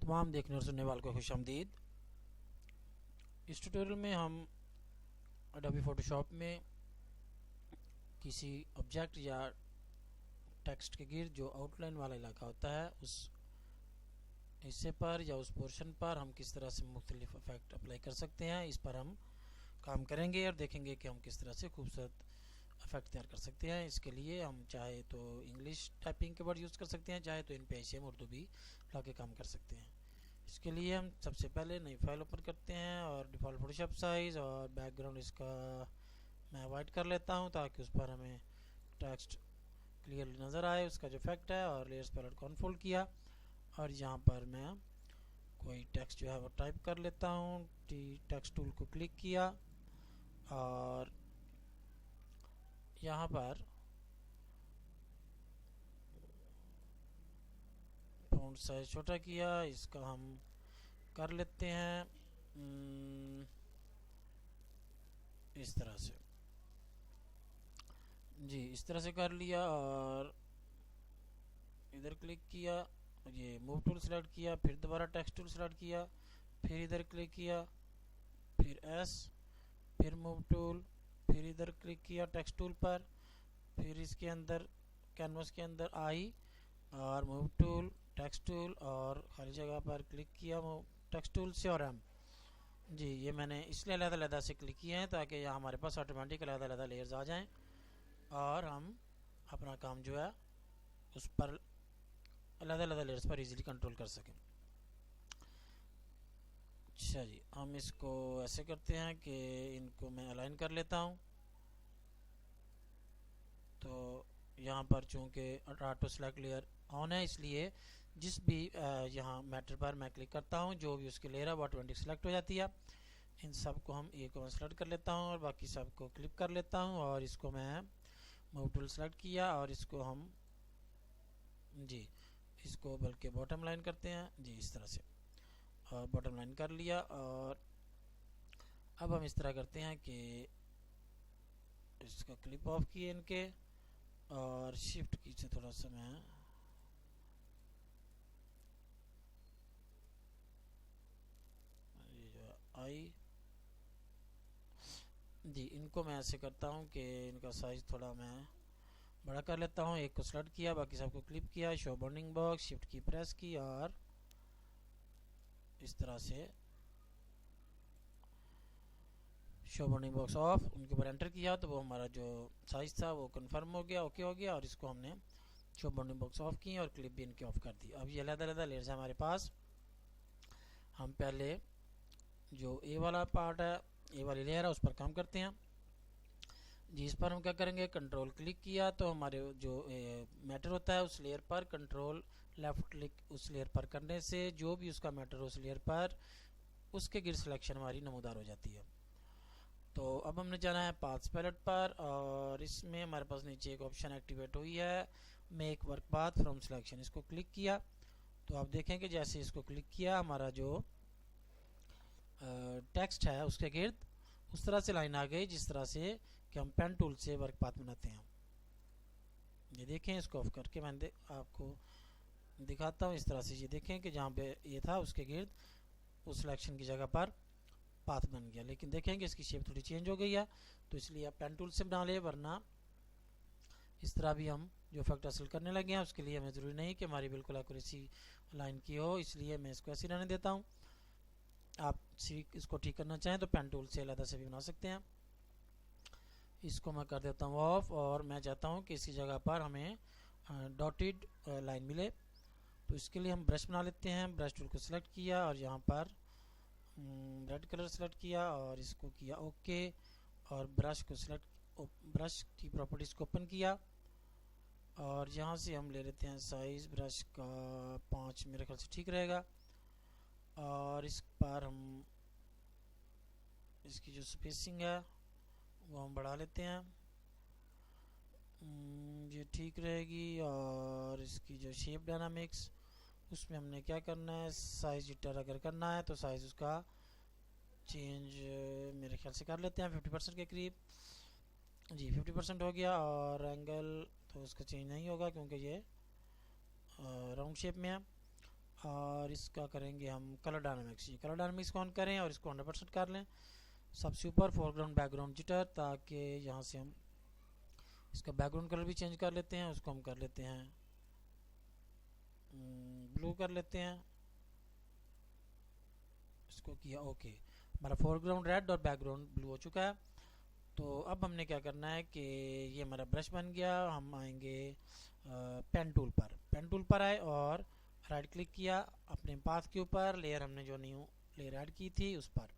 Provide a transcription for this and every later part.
तमाम देखने और सुनने वालों को खुशामदीद। इस ट्यूटोरियल में हम एडोबी फोटोशॉप में किसी ऑब्जेक्ट या टेक्स्ट के गिर्द जो आउटलाइन वाला इलाका होता है उस हिस्से पर या उस पोर्शन पर हम किस तरह से मुख्तलिफ इफेक्ट अप्लाई कर सकते हैं, इस पर हम काम करेंगे और देखेंगे कि हम किस तरह से खूबसूरत इफेक्ट तैयार कर सकते हैं। इसके लिए हम चाहे तो इंग्लिश टाइपिंग के वर्ड यूज़ कर सकते हैं, चाहे तो इन पे हम उर्दू भी ला के काम कर सकते हैं। इसके लिए हम सबसे पहले नई फाइल ओपन करते हैं और डिफ़ॉल्ट फोटोशॉप साइज़ और बैकग्राउंड इसका मैं वाइट कर लेता हूं ताकि उस पर हमें टेक्स्ट क्लियरली नज़र आए, उसका जो इफेक्ट है। और लेयर्स पैलेट को अनफोल्ड किया और यहाँ पर मैं कोई टेक्स्ट जो है वो टाइप कर लेता हूँ। टेक्स्ट टूल को क्लिक किया और यहाँ पर फ़ॉन्ट साइज छोटा किया, इसका हम कर लेते हैं इस तरह से। जी इस तरह से कर लिया और इधर क्लिक किया, ये मूव टूल सेलेक्ट किया, फिर दोबारा टेक्स्ट टूल सेलेक्ट किया, फिर इधर क्लिक किया, फिर एस, फिर मूव टूल, फिर इधर क्लिक किया टेक्स्ट टूल पर, फिर इसके अंदर कैनवस के अंदर आई और मूव टूल, टेक्स्ट टूल और खाली जगह पर क्लिक किया टेक्स्ट टूल से और एम। जी ये मैंने इसलिए अलग-अलग से क्लिक किए हैं ताकि यहाँ हमारे पास ऑटोमेटिक अलग-अलग लेयर्स आ जाएं और हम अपना काम जो है उस पर अलग-अलग लेयर्स पर इजीली कंट्रोल कर सकें। अच्छा जी, हम इसको ऐसे करते हैं कि इनको मैं अलाइन कर लेता हूँ। तो यहाँ पर चूँकि ऑटो सेलेक्ट लेयर ऑन है, इसलिए जिस भी यहाँ मैटर पर मैं क्लिक करता हूँ जो भी उसकी लेयर है वो ऑटोमेटिक सेलेक्ट हो जाती है। इन सब को हम एक को सेलेक्ट कर लेता हूँ और बाकी सब को क्लिक कर लेता हूँ और इसको मैं मूव टूल सेलेक्ट किया और इसको हम जी इसको बल्कि बॉटम लाइन करते हैं जी इस तरह से, और बॉटम लाइन कर लिया। और अब हम इस तरह करते हैं कि इसका क्लिप ऑफ किए इनके और शिफ्ट की से थोड़ा सा मैं ये जो आई जी इनको मैं ऐसे करता हूँ कि इनका साइज थोड़ा मैं बड़ा कर लेता हूँ। एक को सेलेक्ट किया, बाकी सबको क्लिप किया, शो बाउंडिंग बॉक्स, शिफ्ट की प्रेस की और इस तरह से शो बाउंडिंग बॉक्स ऑफ, उनके ऊपर एंटर किया तो वो हमारा जो साइज था वो कंफर्म हो गया, ओके हो गया। और इसको हमने शो बाउंडिंग बॉक्स ऑफ की और क्लिप भी इनके ऑफ कर दी। अब ये अलग-अलग लेयर्स है हमारे पास। हम पहले जो ए वाला पार्ट है, ए वाली लेयर है, उस पर काम करते हैं जी। इस पर हम क्या करेंगे, कंट्रोल क्लिक किया तो हमारे जो मैटर होता है उस लेयर पर कंट्रोल लेफ्ट क्लिक उस लेयर पर करने से जो भी उसका मैटर उस लेयर पर उसके गिर सिलेक्शन हमारी नमूदार हो जाती है। तो अब हमने जाना है पाथ्स पैलेट पर और इसमें हमारे पास नीचे एक ऑप्शन एक्टिवेट हुई है, make work path from selection. इसको क्लिक किया तो आप देखें कि जैसे इसको क्लिक किया हमारा जो टेक्स्ट है उसके गिर्द उस तरह से लाइन आ गई जिस तरह से कि हम पेन टूल से वर्क पाथ बनाते हैं। ये देखें, इसको ऑफ करके मैं आपको दिखाता हूँ। इस तरह से ये देखें कि जहाँ पे ये था उसके गिर्द उस सिलेक्शन की जगह पर पाथ बन गया, लेकिन देखेंगे इसकी शेप थोड़ी चेंज हो गई है। तो इसलिए आप पेन टूल से बना ले, वरना इस तरह भी हम जो इफेक्ट हासिल करने लगे हैं उसके लिए हमें ज़रूरी नहीं कि हमारी बिल्कुल एक्यूरेसी लाइन की हो, इसलिए मैं इसको ऐसे रहने देता हूँ। आप इसको ठीक करना चाहें तो पेन टूल से अलग से भी बना सकते हैं। इसको मैं कर देता हूँ ऑफ और मैं चाहता हूँ कि इसी जगह पर हमें डॉटेड लाइन मिले। तो इसके लिए हम ब्रश बना लेते हैं। ब्रश टूल को सिलेक्ट किया और यहाँ पर रेड कलर सेलेक्ट किया और इसको किया ओके और ब्रश को सिलेक्ट ब्रश की प्रॉपर्टीज़ को ओपन किया और यहाँ से हम ले लेते हैं साइज़ ब्रश का 5, मेरे ख्याल से ठीक रहेगा। और इस पर हम इसकी जो स्पेसिंग है वो हम बढ़ा लेते हैं, ये ठीक रहेगी। और इसकी जो शेप डायनामिक्स उसमें हमने क्या करना है, साइज जिटर अगर करना है तो साइज़ उसका चेंज मेरे ख्याल से कर लेते हैं 50% के करीब जी। 50% हो गया। और एंगल तो उसका चेंज नहीं होगा क्योंकि ये राउंड शेप में है। और इसका करेंगे हम कलर डायनामिक्स। ये कलर डायनामिक्स को ऑन करें और इसको 100% कर लें। सबसे ऊपर फोरग्राउंड बैकग्राउंड जिटर, ताकि यहाँ से हम इसका बैकग्राउंड कलर भी चेंज कर लेते हैं। उसको हम कर लेते हैं ब्लू कर लेते हैं। इसको किया ओके। हमारा फोरग्राउंड रेड और बैकग्राउंड ब्लू हो चुका है। तो अब हमने क्या करना है कि ये हमारा ब्रश बन गया। हम आएंगे पेन टूल पर। पेन टूल पर आए और राइट क्लिक किया अपने पाथ के ऊपर, लेयर हमने जो न्यू लेयर ऐड की थी उस पर,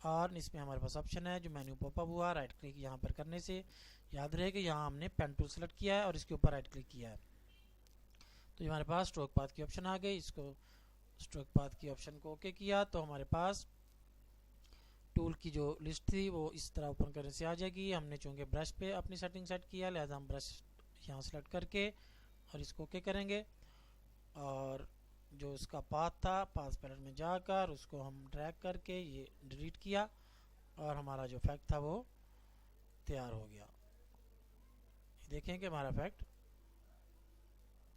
और इसमें हमारे पास ऑप्शन है जो मेन्यू पॉपअप हुआ। राइट क्लिक यहाँ पर करने से याद रहे कि यहाँ हमने पेन टूल सेलेक्ट किया है और इसके ऊपर राइट क्लिक किया है, तो हमारे पास स्ट्रोक पाथ की ऑप्शन आ गई। इसको स्ट्रोक पाथ की ऑप्शन को ओके किया तो हमारे पास टूल की जो लिस्ट थी वो इस तरह ओपन करने से आ जाएगी। हमने चूँकि ब्रश पे अपनी सेटिंग सेट किया, लिहाजा हम ब्रश यहाँ सेलेक्ट करके और इसको ओके करेंगे, और जो उसका पाथ था पाथ पैलेट में जाकर उसको हम ड्रैग करके ये डिलीट किया और हमारा जो इफेक्ट था वो तैयार हो गया। देखें कि हमारा इफेक्ट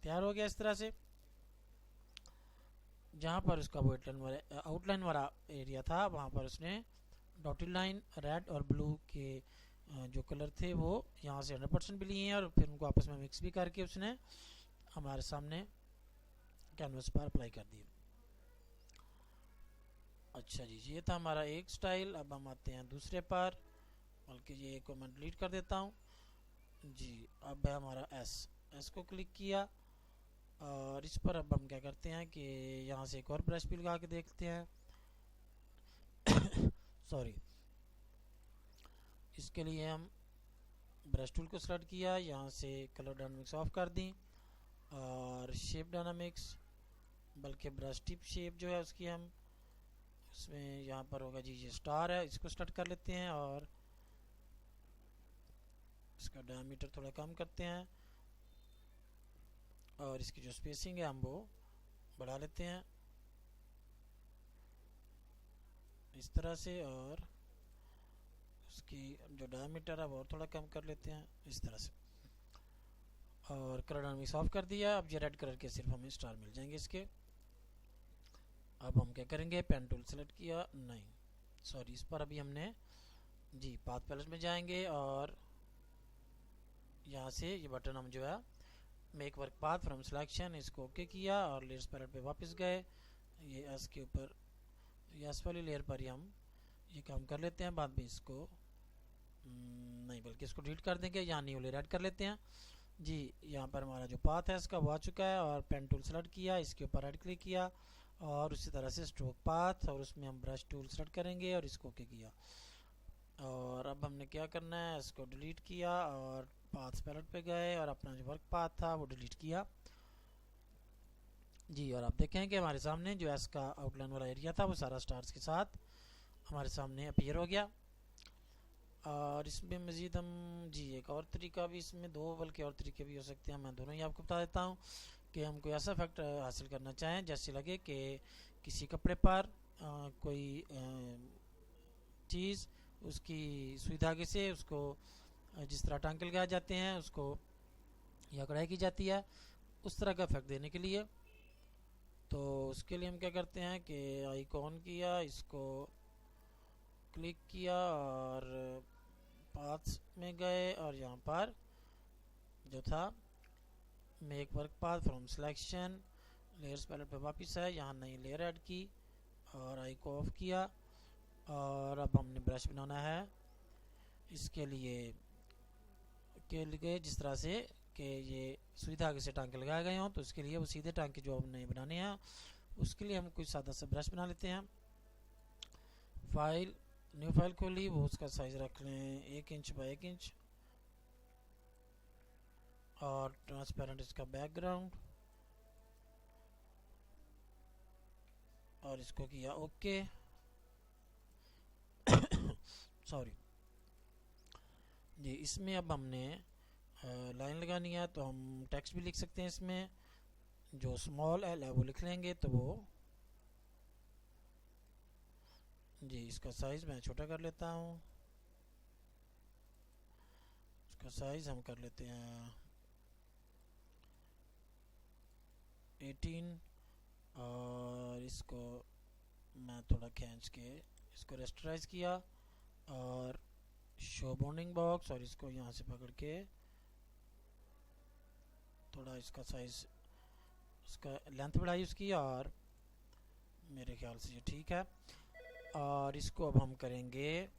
तैयार हो गया इस तरह से। जहाँ पर उसका वो आउटलाइन वाला एरिया था वहाँ पर उसने डॉटेड लाइन रेड और ब्लू के जो कलर थे वो यहाँ से 100% भी लिए हैं और फिर उनको आपस में मिक्स भी करके उसने हमारे सामने कैनवस पर अप्लाई कर दिए। अच्छा जी, ये था हमारा एक स्टाइल। अब हम आते हैं दूसरे पर, बल्कि ये को मैं डिलीट कर देता हूँ जी। अब है हमारा एस को क्लिक किया और इस पर अब हम क्या करते हैं कि यहाँ से एक और ब्रश भी लगा के देखते हैं सॉरी। इसके लिए हम ब्रश टूल को सेलेक्ट किया, यहाँ से कलर डायनामिक्स ऑफ कर दी और शेप डायनामिक्स, बल्कि ब्रश टिप शेप जो है उसकी हम उसमें यहाँ पर होगा जी ये स्टार है, इसको स्टार्ट कर लेते हैं और इसका डायमीटर थोड़ा कम करते हैं और इसकी जो स्पेसिंग है हम वो बढ़ा लेते हैं इस तरह से, और उसकी जो डायमीटर है वो और थोड़ा कम कर लेते हैं इस तरह से, और कलर डायनामिक्स ऑफ कर दिया। अब ये रेड कलर के सिर्फ हमें स्टार मिल जाएंगे इसके। अब हम क्या करेंगे, पेन टूल सेलेक्ट किया, नहीं सॉरी, इस पर अभी हमने जी पाथ पैलेट में जाएंगे और यहाँ से ये बटन हम जो है make work path from selection, इसको ओके किया और लेयर्स पैलेट पे वापस गए। ये एस के ऊपर एस वाली लेयर पर ही हम ये काम कर लेते हैं, बाद में इसको नहीं बल्कि इसको डिलीट कर देंगे, यहाँ न्यू लेयर ऐड कर लेते हैं जी। यहाँ पर हमारा जो पाथ है इसका वो आ चुका है और पेन टूल सेलेक्ट किया, इसके ऊपर राइट क्लिक किया और उसी तरह से स्ट्रोक पाथ, और उसमें हम ब्रश टूल सेलेक्ट करेंगे और इसको ओके किया। और अब हमने क्या करना है, इसको डिलीट किया और पाथ पैलेट पे गए और अपना जो वर्क पाथ था वो डिलीट किया जी। और आप देखें कि हमारे सामने जो एस का आउटलाइन वाला एरिया था वो सारा स्टार्स के साथ हमारे सामने अपीयर हो गया। और इसमें मज़ीद हम जी एक और तरीका भी, इसमें दो बल्कि और तरीके भी हो सकते हैं, मैं दोनों ही आपको बता देता हूँ कि हम कोई ऐसा इफेक्ट हासिल करना चाहें जैसे लगे कि किसी कपड़े पर कोई चीज़ उसकी सुई धागे से उसको जिस तरह टांके लगाए जाते हैं उसको या कढ़ाई की जाती है, उस तरह का इफेक्ट देने के लिए। तो उसके लिए हम क्या करते हैं कि आइकॉन किया, इसको क्लिक किया और पाथ्स में गए और यहाँ पर जो था make work path from selection, layers palette पे वापस है, यहाँ नई लेयर ऐड की और आई को ऑफ किया। और अब हमने ब्रश बनाना है इसके लिए जिस तरह से कि ये सुई धागे से टांके लगाए गए हों, तो इसके लिए वो सीधे टांके जो हमने बनाने हैं उसके लिए हम कोई सादा सा ब्रश बना लेते हैं। फाइल न्यू फाइल खोली, वो उसका साइज रख लें 1 इंच बाय 1 इंच और ट्रांसपेरेंट इसका बैकग्राउंड, और इसको किया ओके सॉरी जी। इसमें अब हमने लाइन लगानी है तो हम टेक्स्ट भी लिख सकते हैं, इसमें जो स्मॉल एल है वो लिख लेंगे तो वो जी इसका साइज मैं छोटा कर लेता हूँ, इसका साइज हम कर लेते हैं 18 और इसको मैं थोड़ा खींच के इसको रेस्टराइज किया और शो बाउंडिंग बॉक्स, और इसको यहाँ से पकड़ के थोड़ा इसका साइज, इसका लेंथ बढ़ाई उसकी, और मेरे ख्याल से ये ठीक है। और इसको अब हम करेंगे,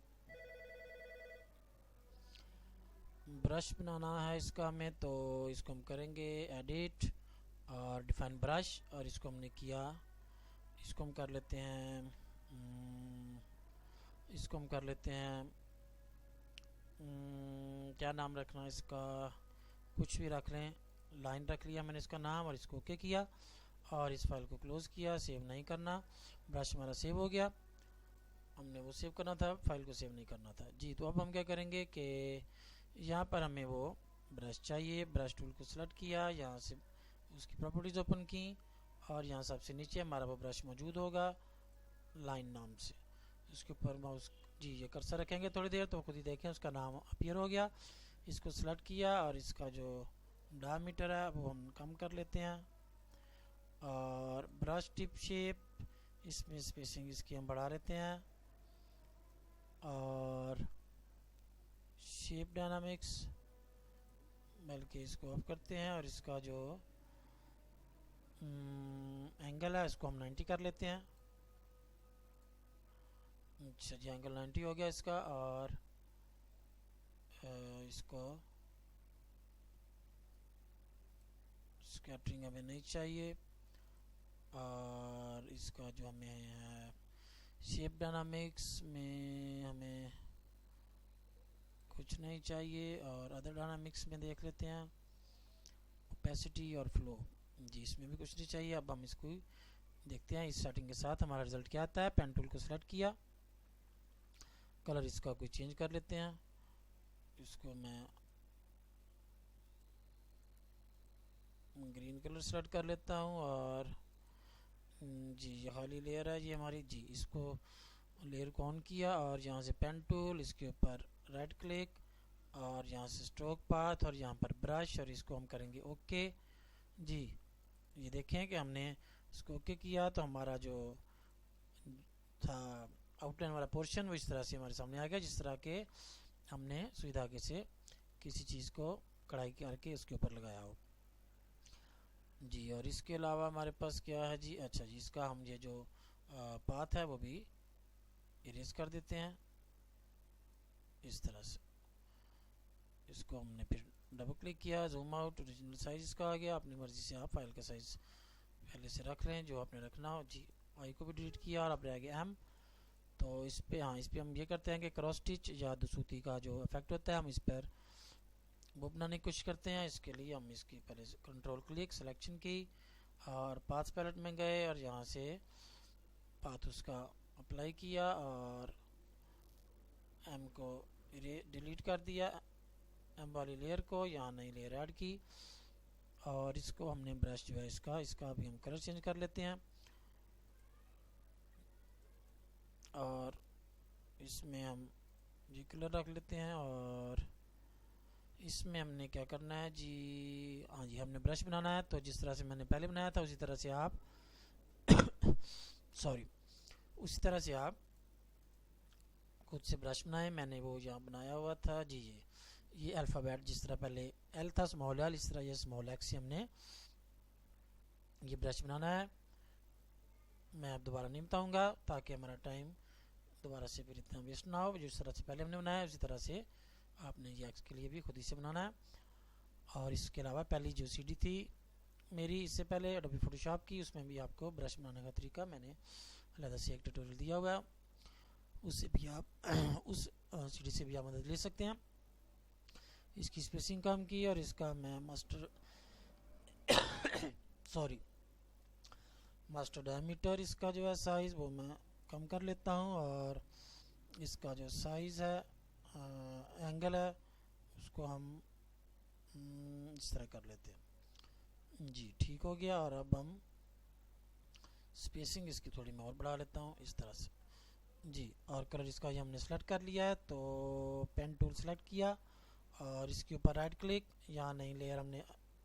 ब्रश बनाना है इसका हमें, तो इसको हम करेंगे एडिट और डिफाइन ब्रश, और इसको हमने किया, इसको हम कर लेते हैं, इसको हम कर लेते हैं, क्या नाम रखना है इसका, कुछ भी रख लें, लाइन रख लिया मैंने इसका नाम, और इसको ओके किया और इस फाइल को क्लोज़ किया। सेव नहीं करना, ब्रश हमारा सेव हो गया, हमने वो सेव करना था, फाइल को सेव नहीं करना था जी। तो अब हम क्या करेंगे कि यहाँ पर हमें वो ब्रश चाहिए, ब्रश टूल को सेलेक्ट किया, यहाँ से उसकी प्रॉपर्टीज़ ओपन की, और यहाँ सबसे नीचे हमारा वो ब्रश मौजूद होगा लाइन नाम से, उसके ऊपर माउस जी ये कर्सर रखेंगे थोड़ी देर तो खुद ही देखें उसका नाम अपीयर हो गया। इसको सेलेक्ट किया और इसका जो डायमीटर है वो हम कम कर लेते हैं, और ब्रश टिप शेप, इसमें स्पेसिंग इसकी हम बढ़ा लेते हैं, और शेप डायनामिक्स बल्कि इसको ऑफ करते हैं, और इसका जो एंगल है इसको हम 90 कर लेते हैं। अच्छा जी, एंगल 90 हो गया इसका, और इसको स्कैटरिंग हमें नहीं चाहिए, और इसका जो हमें है शेप डायनामिक्स में हमें कुछ नहीं चाहिए, और अदर डायनामिक्स में देख लेते हैं ओपेसिटी और फ्लो जी, इसमें भी कुछ नहीं चाहिए। अब हम इसको देखते हैं इस सेटिंग के साथ हमारा रिजल्ट क्या आता है। पेन टूल को सेलेक्ट किया, कलर इसका कोई चेंज कर लेते हैं, इसको मैं ग्रीन कलर सेलेक्ट कर लेता हूँ, और जी ये खाली लेयर है ये हमारी जी, इसको लेयर को ऑन किया और यहाँ से पेन टूल, इसके ऊपर राइट क्लिक, और यहाँ से स्ट्रोक पाथ, और यहाँ पर ब्रश, और इसको हम करेंगे ओके जी। ये देखें कि हमने इसको ओके किया तो हमारा जो था आउटलाइन वाला पोर्शन वो इस तरह से हमारे सामने आ गया, जिस तरह के हमने सुई धागे से किसी चीज़ को कढ़ाई करके उसके ऊपर लगाया हो जी। और इसके अलावा हमारे पास क्या है जी, अच्छा जी इसका हम ये जो पाथ है वो भी इरेज कर देते हैं इस तरह से। इसको हमने फिर डबल क्लिक किया, जूम आउट, ओरिजिनल साइज इसका आ गया, अपनी मर्जी से आप फाइल का साइज पहले से रख लें जो आपने रखना हो जी। आई को भी डिलीट किया और अब रह गया एम, तो इस पे हाँ इस पे हम ये करते हैं कि क्रॉस स्टिच या दुसूती का जो इफेक्ट होता है हम इस पर वो बनाने की कोशिश करते हैं। इसके लिए हम इसकी पहले कंट्रोल क्लिक सिलेक्शन की और पाथ पैलेट में गए और यहाँ से पाथ उसका अप्लाई किया और एम को डिलीट कर दिया, एम वाली लेयर को, यहाँ नई लेयर ऐड की, और इसको हमने ब्रश जो है इसका भी हम कलर चेंज कर लेते हैं, और इसमें हम ये कलर रख लेते हैं। और इसमें हमने क्या करना है जी, हाँ जी हमने ब्रश बनाना है, तो जिस तरह से मैंने पहले बनाया था उसी तरह से आप सॉरी उसी तरह से आप खुद से ब्रश बनाए। मैंने वो यहाँ बनाया हुआ था जी, ये अल्फ़ाबेट जिस तरह पहले एल था स्मॉल एल, इस तरह ये स्मॉल एक्स से हमने ये ब्रश बनाना है। मैं अब दोबारा नहीं बताऊँगा ताकि हमारा टाइम दोबारा से फिर इतना वेस्ट ना हो। जिस तरह से पहले हमने बनाया उसी तरह से आपने ये एक्स के लिए भी खुद ही से बनाना है। और इसके अलावा पहली जो सीडी थी मेरी इससे पहले एडोबी फोटोशॉप की, उसमें भी आपको ब्रश बनाने का तरीका मैंने अलग से एक ट्यूटोरियल दिया हुआ है, उससे भी आप उस सीडी से भी आप मदद ले सकते हैं। इसकी स्पेसिंग कम की और इसका मैं मास्टर डायमीटर इसका जो है साइज़ वो मैं कम कर लेता हूँ, और इसका जो साइज़ है एंगल है उसको हम इस तरह कर लेते हैं जी, ठीक हो गया। और अब हम स्पेसिंग इसकी थोड़ी मैं और बढ़ा लेता हूँ इस तरह से जी। और कलर इसका ये हमने सेलेक्ट कर लिया है, तो पेन टूल सेलेक्ट किया और इसके ऊपर राइट क्लिक, यहाँ नई लेयर हमने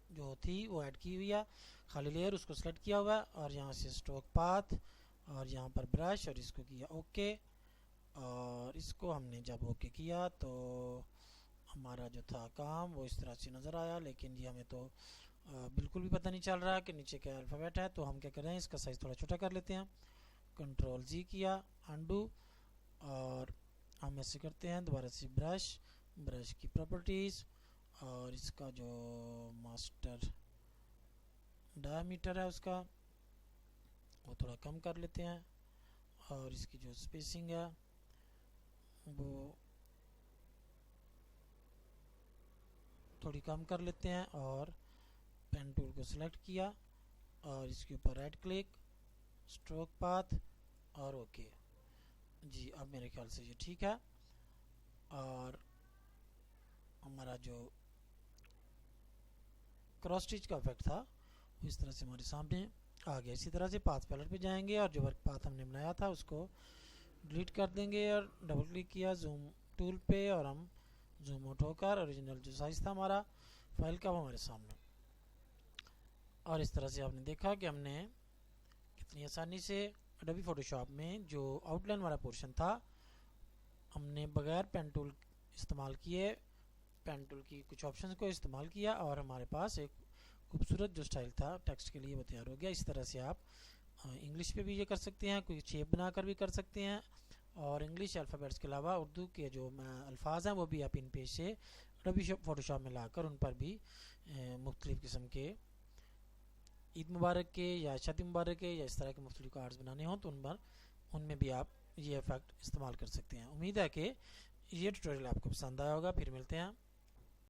जो थी वो ऐड की हुई है, खाली लेयर उसको सेलेक्ट किया हुआ है, और यहाँ से स्ट्रोक पाथ और यहाँ पर ब्रश, और इसको किया ओके। और इसको हमने जब ओके किया तो हमारा जो था काम वो इस तरह से नज़र आया, लेकिन ये हमें तो बिल्कुल भी पता नहीं चल रहा कि नीचे क्या अल्फ़ाबेट है। तो हम क्या कर रहे हैं, इसका साइज़ थोड़ा छोटा कर लेते हैं, कंट्रोल जी किया, अंडू, और हम ऐसे करते हैं दोबारा से ब्रश की प्रॉपर्टीज़, और इसका जो मास्टर डायमीटर है उसका वो थोड़ा कम कर लेते हैं, और इसकी जो स्पेसिंग है वो थोड़ी कम कर लेते हैं, और पेन टूल को सिलेक्ट किया और इसके ऊपर राइट क्लिक, स्ट्रोक पाथ और ओके जी। अब मेरे ख्याल से ये ठीक है, और हमारा जो क्रॉस स्टिच का इफेक्ट था वो इस तरह से हमारे सामने आ गया। इसी तरह से पाथ पैलेट पे जाएंगे और जो वर्क पाथ हमने बनाया था उसको डिलीट कर देंगे, और डबल क्लिक किया जूम टूल पे, और हम जूम आउट होकर ओरिजिनल जो साइज़ था हमारा फाइल का वो हमारे सामने। और इस तरह से आपने देखा कि हमने कितनी आसानी से एडोबी फोटोशॉप में जो आउटलाइन वाला पोर्शन था हमने बगैर पेन टूल इस्तेमाल किए, पेन टूल की कुछ ऑप्शंस को इस्तेमाल किया, और हमारे पास एक खूबसूरत जो स्टाइल था टेक्स्ट के लिए वो तैयार हो गया। इस तरह से आप इंग्लिश पे भी ये कर सकते हैं, कोई शेप बनाकर भी कर सकते हैं, और इंग्लिश अल्फ़ाबेट्स के अलावा उर्दू के जो अल्फाज हैं वो भी आप इन पेज से एडोबी फोटोशॉप में लाकर उन पर भी मुख्तलिफ़ किस्म के ईद मुबारक के या शादी मुबारक के या इस तरह के मुख्तलिफ कार्ड्स बनाने हों तो उनमें भी आप ये इफ़ेक्ट इस्तेमाल कर सकते हैं। उम्मीद है कि ये ट्यूटोरियल आपको पसंद आया होगा। फिर मिलते हैं